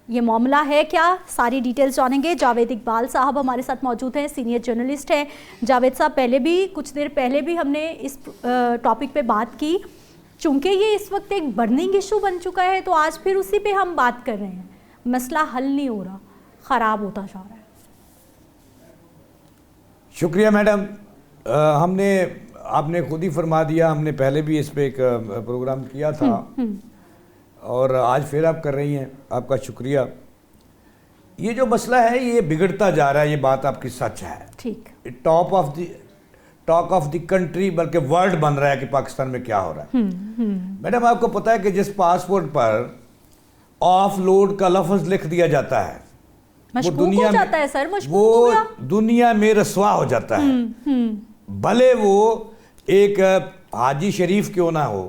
ये मामला है क्या, सारी डिटेल्स जानेंगे। जावेद इकबाल साहब हमारे साथ मौजूद हैं, सीनियर जर्नलिस्ट हैं। जावेद साहब, पहले भी कुछ देर पहले भी हमने इस टॉपिक पे बात की, चूँकि ये इस वक्त एक बर्निंग इशू बन चुका है तो आज फिर उसी पे हम बात कर रहे हैं। मसला हल नहीं हो रहा, ख़राब होता जा रहा है। शुक्रिया मैडम, आपने खुद ही फरमा दिया, हमने पहले भी इस पे एक प्रोग्राम किया था और आज फिर आप कर रही हैं, आपका शुक्रिया। ये जो मसला है ये बिगड़ता जा रहा है, ये बात आपकी सच है। ठीक, टॉक ऑफ द कंट्री बल्कि वर्ल्ड बन रहा है कि पाकिस्तान में क्या हो रहा है। मैडम, आपको पता है कि जिस पासपोर्ट पर ऑफलोड का लफ्ज लिख दिया जाता है वो दुनिया में जाता है सर, वो दुनिया में रसवा हो जाता है। भले वो एक हाजी शरीफ क्यों ना हो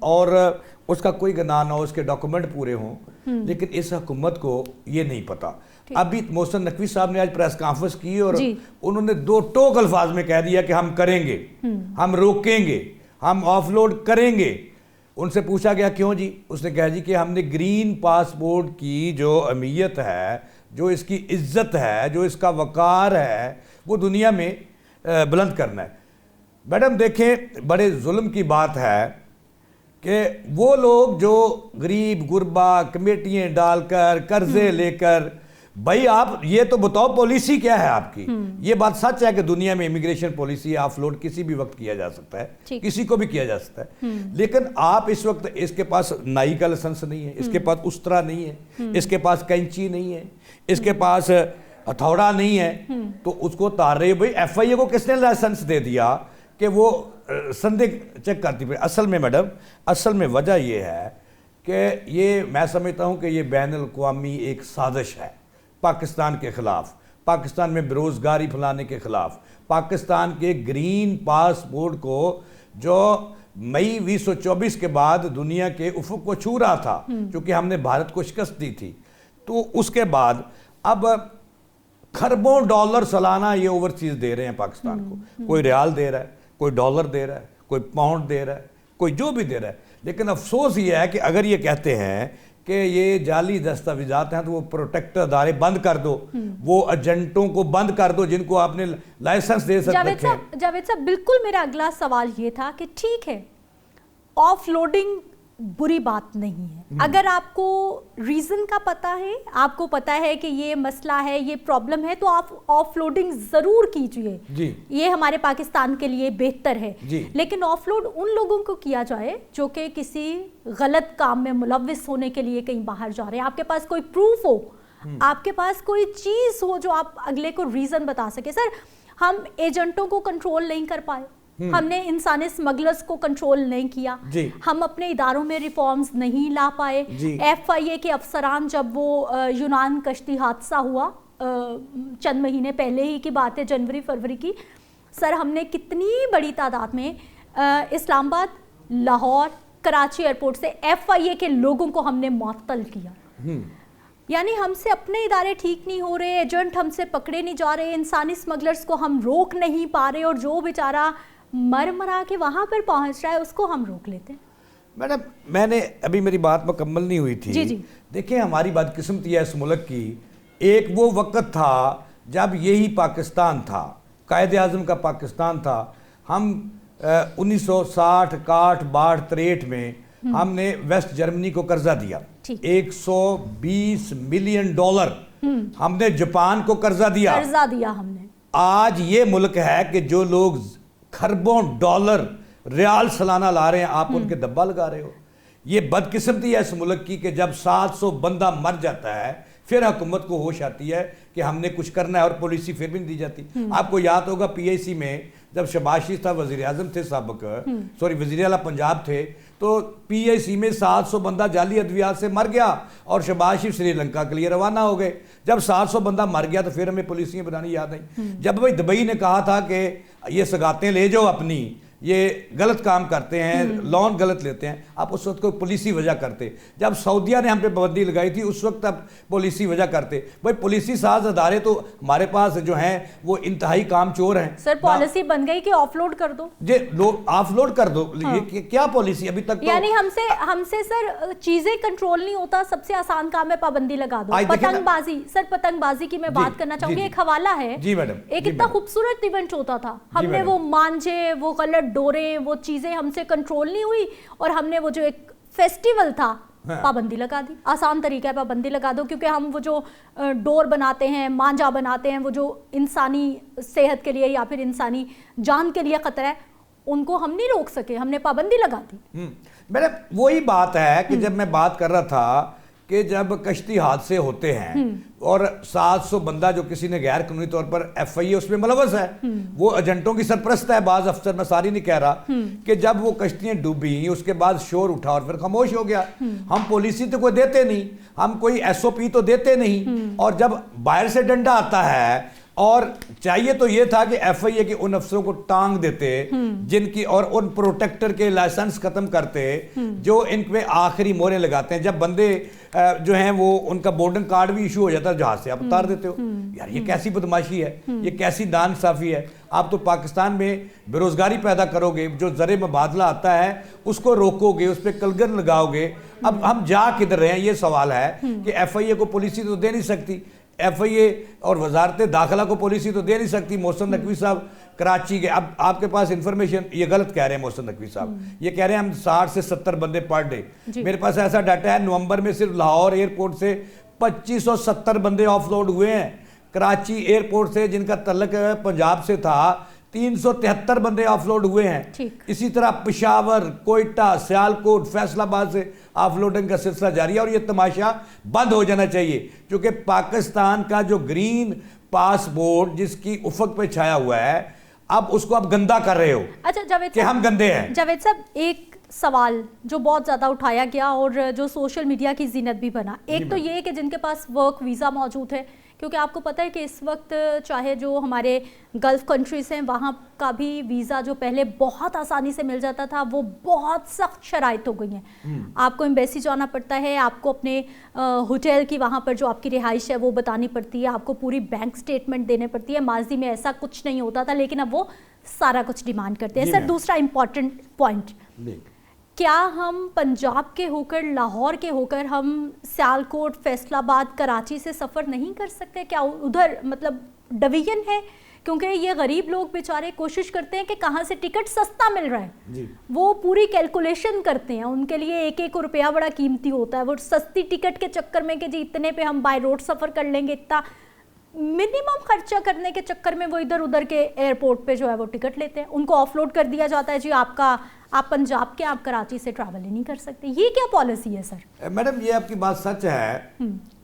और उसका कोई गुनाह ना हो, उसके डॉक्यूमेंट पूरे हों, लेकिन इस हुकूमत को ये नहीं पता। अभी मोहसिन नकवी साहब ने आज प्रेस कॉन्फ्रेंस की और उन्होंने 2 टोक अल्फाज में कह दिया कि हम करेंगे, हम रोकेंगे, हम ऑफलोड करेंगे। उनसे पूछा गया क्यों जी, उसने कहा जी कि हमने ग्रीन पासपोर्ट की जो अहमियत है, जो इसकी इज्जत है, जो इसका वकार है, वो दुनिया में बुलंद करना है। मैडम देखें, बड़े जुल्म की बात है कि वो लोग जो गरीब गुरबा कमेटियाँ डालकर कर्जे लेकर, भाई आप ये तो बताओ पॉलिसी क्या है आपकी। ये बात सच है कि दुनिया में इमिग्रेशन पॉलिसी ऑफलोड किसी भी वक्त किया जा सकता है, किसी को भी किया जा सकता है, लेकिन आप इस वक्त इसके पास नाई का लाइसेंस नहीं है, इसके पास उस्तरा नहीं है, इसके पास कैंची नहीं है, इसके पास हथौड़ा नहीं है, तो उसको तार रहे भाई। FIA को किसने लाइसेंस दे दिया कि वो संदिग्ध चेक करती है। असल में मैडम, असल में वजह ये है कि ये मैं समझता हूँ कि ये बैनुल-अक़वामी एक साजिश है पाकिस्तान के ख़िलाफ़, पाकिस्तान में बेरोज़गारी फैलाने के ख़िलाफ़, पाकिस्तान के ग्रीन पासपोर्ट को जो मई 2024 के बाद दुनिया के उफ़ुक़ को छू रहा था, क्योंकि हमने भारत को शिकस्त दी थी, तो उसके बाद अब खरबों डॉलर सालाना ये ओवरसीज़ दे रहे हैं पाकिस्तान को। कोई रियाल दे रहा है, कोई डॉलर दे रहा है, कोई पाउंड दे रहा है, कोई जो भी दे रहा है। लेकिन अफसोस ये है कि अगर ये कहते हैं कि ये जाली दस्तावेजात हैं तो वो प्रोटेक्टर अदारे बंद कर दो, वो एजेंटों को बंद कर दो जिनको आपने लाइसेंस दे सकते हैं। जावेद साहब, बिल्कुल मेरा अगला सवाल ये था कि ठीक है, ऑफलोडिंग बुरी बात नहीं है, अगर आपको रीज़न का पता है, आपको पता है कि ये मसला है, ये प्रॉब्लम है, तो आप ऑफलोडिंग ज़रूर कीजिए, ये हमारे पाकिस्तान के लिए बेहतर है। लेकिन ऑफलोड उन लोगों को किया जाए जो कि किसी गलत काम में मुलव्विस होने के लिए कहीं बाहर जा रहे हैं। आपके पास कोई प्रूफ हो, आपके पास कोई चीज़ हो जो आप अगले को रीज़न बता सके। सर, हम एजेंटों को कंट्रोल नहीं कर पाए, हमने इंसानी स्मगलर्स को कंट्रोल नहीं किया, हम अपने इदारों में रिफॉर्म्स नहीं ला पाए। FIA के अफसरान, जब वो यूनान कश्ती हादसा हुआ चंद महीने पहले ही की बात है, जनवरी फरवरी की, सर हमने कितनी बड़ी तादाद में इस्लामाबाद लाहौर कराची एयरपोर्ट से FIA के लोगों को हमने मुअत्तल किया। यानी हमसे अपने इदारे ठीक नहीं हो रहे, एजेंट हमसे पकड़े नहीं जा रहे, इंसानी स्मगलर्स को हम रोक नहीं पा रहे, और जो बेचारा मर मरा के वहाँ पर पहुँच रहा है उसको हम रोक लेते हैं। मैडम, मैंने अभी, मेरी बात मुकम्मल नहीं हुई थी। जी। देखिए, हमारी बदकिस्मती है इस मुल्क की, एक वो वक्त था जब यही पाकिस्तान था, कायदे आज़म का पाकिस्तान था। हम 1960, 61, 62, 63 में हमने वेस्ट जर्मनी को कर्जा दिया, $120 मिलियन हमने जापान को कर्जा दिया हमने। आज ये मुल्क है कि जो लोग खरबों डॉलर रियाल सालाना ला रहे हैं, आप उनके दब्बा लगा रहे हो। ये बदकिस्मती है इस मुल्क की कि जब 700 बंदा मर जाता है फिर हुकूमत को होश आती है कि हमने कुछ करना है, और पॉलिसी फिर भी नहीं दी जाती। आपको याद होगा PIC में जब शहबाज शरीफ था वज़ीर आज़म थे साबिक, सॉरी वज़ीर आला पंजाब थे, तो PIC में 700 बंदा जाली अद्वियात से मर गया और शहबाज शरीफ श्रीलंका के लिए रवाना हो गए। जब 700 बंदा मर गया तो फिर हमें पॉलिसियाँ बनानी याद आई। जब भाई दुबई ने कहा था कि ये सगातें ले जाओ अपनी, ये गलत काम करते हैं, लोन गलत लेते हैं, आप उस वक्त को पॉलिसी वजह करते। जब सऊदिया ने हम पे पाबंदी लगाई थी उस वक्त आप पॉलिसी वजह करते। भाई पॉलिसी साज अदारे तो हमारे पास जो हैं वो इंतहाई काम चोर हैं। सर पॉलिसी बन गई कि ऑफलोड कर दो, ऑफलोड कर दो। ये क्या पॉलिसी अभी तक? यानी हमसे सर चीजें कंट्रोल नहीं होता, सबसे आसान काम है पाबंदी लगा दो। पतंगबाजी, सर पतंगबाजी की मैं बात करना चाहूंगी, एक हवाला है जी मैडम, एक इतना खूबसूरत इवेंट होता था, हमने वो मांझे, वो गलत डोरे, वो चीजें हमसे कंट्रोल नहीं हुई और हमने वो जो एक फेस्टिवल था पाबंदी लगा दी। आसान तरीका है पाबंदी लगा दो, क्योंकि हम वो जो डोर बनाते हैं, मांझा बनाते हैं, वो जो इंसानी सेहत के लिए या फिर इंसानी जान के लिए खतरा है, उनको हम नहीं रोक सके, हमने पाबंदी लगा दी। मेरे वही बात है कि जब मैं बात कर रहा था कि जब कश्ती हादसे होते हैं और 700 बंदा जो किसी ने गैर कानूनी तौर पर FIA उसमें मुलव्वस है, वो एजेंटों की सरपरस्त है, बाज अफसर, मैं सारी नहीं कह रहा, कि जब वो कश्तियां डूबी उसके बाद शोर उठा और फिर खामोश हो गया। हम पॉलिसी तो कोई देते नहीं, हम कोई SOP तो देते नहीं, और जब बाहर से डंडा आता है, और चाहिए तो ये था कि FIA के उन अफसरों को टांग देते जिनकी, और उन प्रोटेक्टर के लाइसेंस खत्म करते जो इन पे आखिरी मोहरें लगाते हैं। जब बंदे जो हैं वो उनका बोर्डिंग कार्ड भी इशू हो जाता है जहाज से, आप उतार देते हो। यार ये कैसी बदमाशी है, ये कैसी नाइंसाफी है। आप तो पाकिस्तान में बेरोजगारी पैदा करोगे, जो ज़र मुबादला आता है उसको रोकोगे, उस पर कलगन लगाओगे। अब हम जा किधर रहे हैं, ये सवाल है कि FIA को पॉलिसी तो दे नहीं सकती, FIA और वजारत दाखिला को पॉलिसी तो दे नहीं सकती। मोहसिन नकवी साहब कराची के, अब आपके पास इंफॉर्मेशन, ये गलत कह रहे हैं मोहसिन नकवी साहब, ये कह रहे हैं हम 60 से 70 बंदे पर डे। मेरे पास ऐसा डाटा है, नवंबर में सिर्फ लाहौर एयरपोर्ट से 2570 बंदे ऑफलोड हुए हैं। कराची एयरपोर्ट से जिनका तल्लक पंजाब से था 373 बंदे ऑफलोड हुए हैं। इसी तरह पेशावर, कोयटा, सियालकोट, फैसलाबाद से ऑफलोडिंग का सिलसिला जारी है, और ये तमाशा बंद हो जाना चाहिए, क्योंकि पाकिस्तान का जो ग्रीन पासपोर्ट जिसकी उफक पे छाया हुआ है, अब उसको आप गंदा कर रहे हो। अच्छा जावेद कि हम गंदे हैं। जावेद साहब, एक सवाल जो बहुत ज़्यादा उठाया गया और जो सोशल मीडिया की जीनत भी बना, एक तो ये कि जिनके पास वर्क वीज़ा मौजूद है, क्योंकि आपको पता है कि इस वक्त चाहे जो हमारे गल्फ़ कंट्रीज़ हैं वहाँ का भी वीज़ा जो पहले बहुत आसानी से मिल जाता था वो बहुत सख्त शराइत हो गई हैं। आपको एम्बेसी जाना पड़ता है, आपको अपने होटल की वहाँ पर जो आपकी रिहाइश है वो बतानी पड़ती है, आपको पूरी बैंक स्टेटमेंट देने पड़ती है। माजी में ऐसा कुछ नहीं होता था, लेकिन अब वो सारा कुछ डिमांड करते हैं। सर दूसरा इम्पॉर्टेंट पॉइंट, क्या हम पंजाब के होकर, लाहौर के होकर हम सियालकोट, फैसलाबाद, कराची से सफ़र नहीं कर सकते? क्या उधर मतलब डिवीजन है? क्योंकि ये गरीब लोग बेचारे कोशिश करते हैं कि कहाँ से टिकट सस्ता मिल रहा है, वो पूरी कैलकुलेशन करते हैं, उनके लिए एक एक रुपया बड़ा कीमती होता है। वो सस्ती टिकट के चक्कर में कि जी इतने पे हम बाय रोड सफ़र कर लेंगे, इतना मिनिमम खर्चा करने के चक्कर में वो इधर उधर के एयरपोर्ट पे जो है वो टिकट लेते हैं, उनको ऑफलोड कर दिया जाता है, जी आप पंजाब के, आप कराची से ट्रैवल ही नहीं कर सकते। ये क्या पॉलिसी है सर? मैडम ये आपकी बात सच है,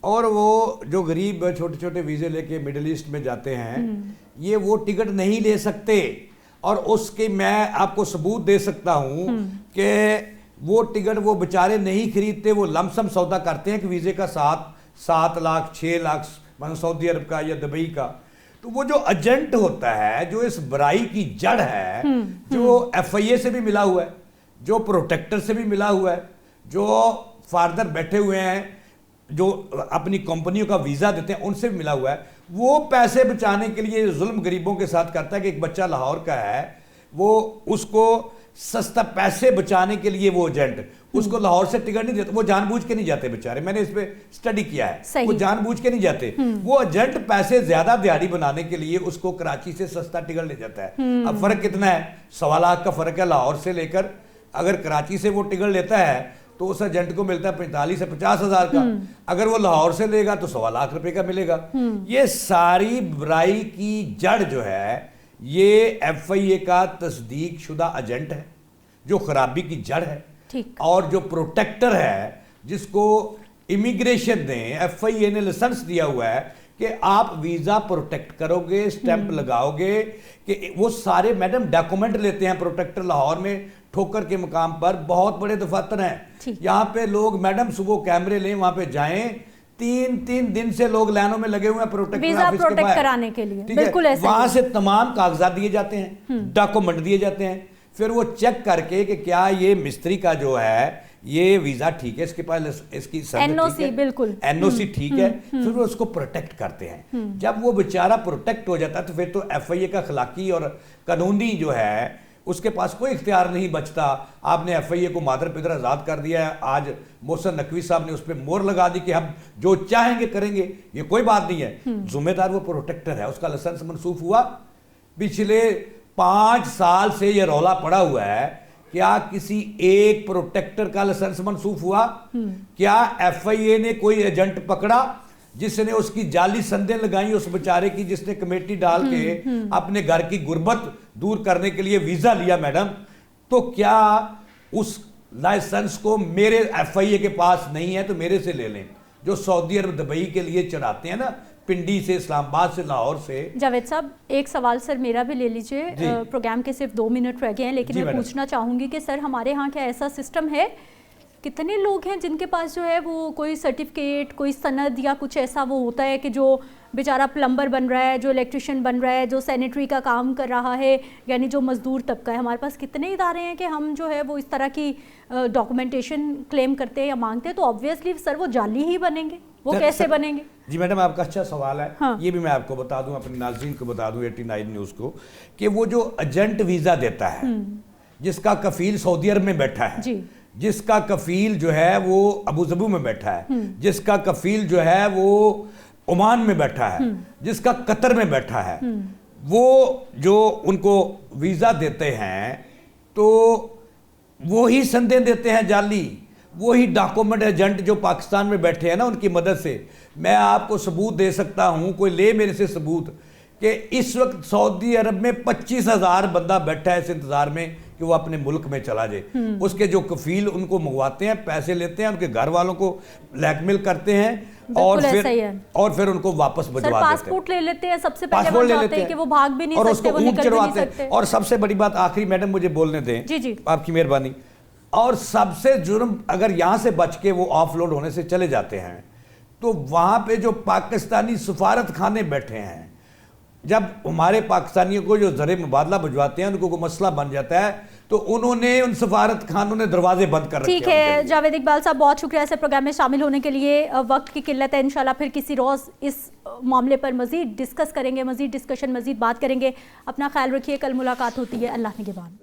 और वो जो गरीब छोटे छोटे वीज़े लेके मिडिल ईस्ट में जाते हैं ये वो टिकट नहीं ले सकते, और उसके मैं आपको सबूत दे सकता हूँ कि वो टिकट वो बेचारे नहीं खरीदते, वो लमसम सौदा करते हैं कि वीज़े का 7 लाख 6 लाख मतलब सऊदी अरब का या दुबई का। तो वो जो एजेंट होता है, जो इस बुराई की जड़ है, जो FIA से भी मिला हुआ है, جو پروٹیکٹر سے بھی ملا ہوا ہے, جو فاردر بیٹھے ہوئے ہیں, جو اپنی کمپنیوں کا ویزا دیتے ہیں, ان سے بھی ملا ہوا ہے. وہ پیسے بچانے کے لیے ظلم غریبوں کے ساتھ کرتا ہے کہ ایک بچہ لاہور کا ہے, وہ اس کو سستا پیسے بچانے کے لیے وہ ایجنٹ اس کو لاہور سے ٹکٹ نہیں دیتا. وہ جان بوجھ کے نہیں جاتے بیچارے, میں نے اس پہ سٹڈی کیا ہے, وہ جان بوجھ کے نہیں جاتے. وہ ایجنٹ پیسے زیادہ دیہڑی بنانے کے لیے اس کو کراچی سے سستا ٹکٹ لے جاتا ہے. اب فرق کتنا ہے, 1.25 لاکھ کا فرق ہے لاہور سے لے کر. اگر کراچی سے وہ ٹکٹ لیتا ہے تو اس ایجنٹ کو ملتا ہے 45 سے 50 ہزار کا, اگر وہ لاہور سے لے گا تو 1.25 لاکھ روپے کا ملے گا. یہ ساری برائی کی جڑ جو ہے یہ ایف آئی اے کا تصدیق شدہ ایجنٹ ہے جو خرابی کی جڑ ہے. اور جو پروٹیکٹر ہے جس کو امیگریشن نے, ایف آئی اے نے لائسنس دیا ہوا ہے کہ آپ ویزا پروٹیکٹ کرو گے, سٹیمپ لگاؤ گے, کہ وہ سارے میڈم ڈاکومنٹ لیتے ہیں. پروٹیکٹر لاہور میں ٹھوکر کے مقام پر بہت بڑے دفاتر ہیں, یہاں پہ لوگ میڈم صبح کیمرے لیں, وہاں پہ جائیں, 3 دن سے لوگ لائنوں میں لگے ہوئے ہیں پروٹیکٹر آفس کے باہر کرانے کے لیے. بالکل ایسا, وہاں سے تمام کاغذات دیے جاتے ہیں, ڈاکومنٹ دیے جاتے ہیں. پھر وہ چیک کر کے کہ کیا یہ مستری کا جو ہے یہ ویزا ٹھیک ہے, اس کے پاس اس کی این او سی, بالکل این او سی ٹھیک ہے, پھر وہ اس کو پروٹیکٹ کرتے ہیں. جب وہ بیچارہ پروٹیکٹ ہو جاتا ہے تو پھر تو ایف آئی اے کا اخلاقی اور قانونی جو ہے اس کے پاس کوئی اختیار نہیں بچتا. آپ نے ایف آئی اے کو مادر پدر آزاد کر دیا ہے. آج محسن نقوی صاحب نے اس پہ مور لگا دی کہ ہم جو چاہیں گے کریں گے, یہ کوئی بات نہیں ہے. ذمہ دار وہ پروٹیکٹر ہے, اس کا لائسنس منسوخ ہوا. پچھلے 5 سال سے یہ رولا پڑا ہوا ہے, کیا کسی ایک پروٹیکٹر کا لائسنس منسوخ ہوا؟ کیا ایف آئی اے نے کوئی ایجنٹ پکڑا جس نے اس کی جعلی سندیں لگائیں اس بیچارے کی, جس نے کمیٹی ڈال کے اپنے گھر کی غربت دور کرنے کے لیے ویزا لیا میڈم؟ تو کیا اس لائسنس کو میرے ایف آئی اے کے پاس نہیں ہے تو میرے سے لے لیں, جو سعودی عرب دبئی کے لیے چڑھاتے ہیں نا, پنڈی سے, اسلام آباد سے, لاہور سے. جاوید صاحب ایک سوال سر میرا بھی لے لیجئے, پروگرام کے صرف 2 منٹ رہ گئے ہیں, لیکن میں پوچھنا چاہوں گی کہ سر ہمارے ہاں کیا ایسا سسٹم ہے, کتنے لوگ ہیں جن کے پاس جو ہے وہ کوئی سرٹیفکیٹ, کوئی سند یا کچھ ایسا وہ ہوتا ہے کہ جو بیچارہ پلمبر بن رہا ہے, جو الیکٹریشین بن رہا ہے, جو سینیٹری کا کام کر رہا ہے, یعنی جو مزدور طبقہ ہے, ہمارے پاس کتنے ادارے ہیں کہ ہم جو ہے وہ اس طرح کی ڈاکومنٹیشن کلیم کرتے ہیں یا مانگتے ہیں, تو آبویسلی سر وہ جعلی ہی بنیں گے, وہ کیسے بنیں گے؟ جی میڈم آپ کا اچھا سوال ہے. یہ بھی میں آپ کو بتا دوں, اپنے ناظرین کو بتا دوں 89 نیوز کو, کہ وہ جو ایجنٹ ویزا دیتا ہے جس کا کفیل سعودی عرب میں بیٹھا ہے, جس کا کفیل جو ہے وہ ابو ظبی میں بیٹھا ہے, جس کا کفیل جو ہے وہ عمان میں بیٹھا ہے, جس کا قطر میں بیٹھا ہے, وہ جو ان کو ویزا دیتے ہیں تو وہی سندیں دیتے ہیں جعلی, وہی ڈاکومنٹ ایجنٹ جو پاکستان میں بیٹھے ہیں نا, ان کی مدد سے. میں آپ کو ثبوت دے سکتا ہوں, کوئی لے میرے سے ثبوت, کہ اس وقت سعودی عرب میں 25,000 بندہ بیٹھا ہے اس انتظار میں کہ وہ اپنے ملک میں چلا جائے. اس کے جو کفیل ان کو منگواتے ہیں, پیسے لیتے ہیں, ان کے گھر والوں کو بلیک میل کرتے ہیں, اور پھر ان کو واپس بھجوا دیتے ہیں. پاسپورٹ لے لیتے ہیں, سب سے پہلے وہ چاہتے ہیں کہ وہ بھاگ بھی نہیں سکتے, وہ نکل بھی نہیں سکتے. اور سب سے بڑی بات آخری میڈم مجھے بولنے دیں, آپ کی مہربانی, اور سب سے جرم اگر یہاں سے بچ کے وہ آف لوڈ ہونے سے چلے جاتے ہیں تو وہاں پہ جو پاکستانی سفارت خانے بیٹھے ہیں, جب ہمارے پاکستانیوں کو جو زر مبادلہ بھجواتے ہیں ان کو کوئی مسئلہ بن جاتا ہے تو انہوں نے ان سفارت خانوں نے دروازے بند کر رکھے ہیں. ٹھیک ہے جاوید اقبال صاحب, بہت شکریہ ایسے پروگرام میں شامل ہونے کے لیے. وقت کی قلت ہے, انشاءاللہ پھر کسی روز اس معاملے پر مزید ڈسکس کریں گے, مزید ڈسکشن, مزید بات کریں گے. اپنا خیال رکھیے, کل ملاقات ہوتی ہے. اللہ نگہبان.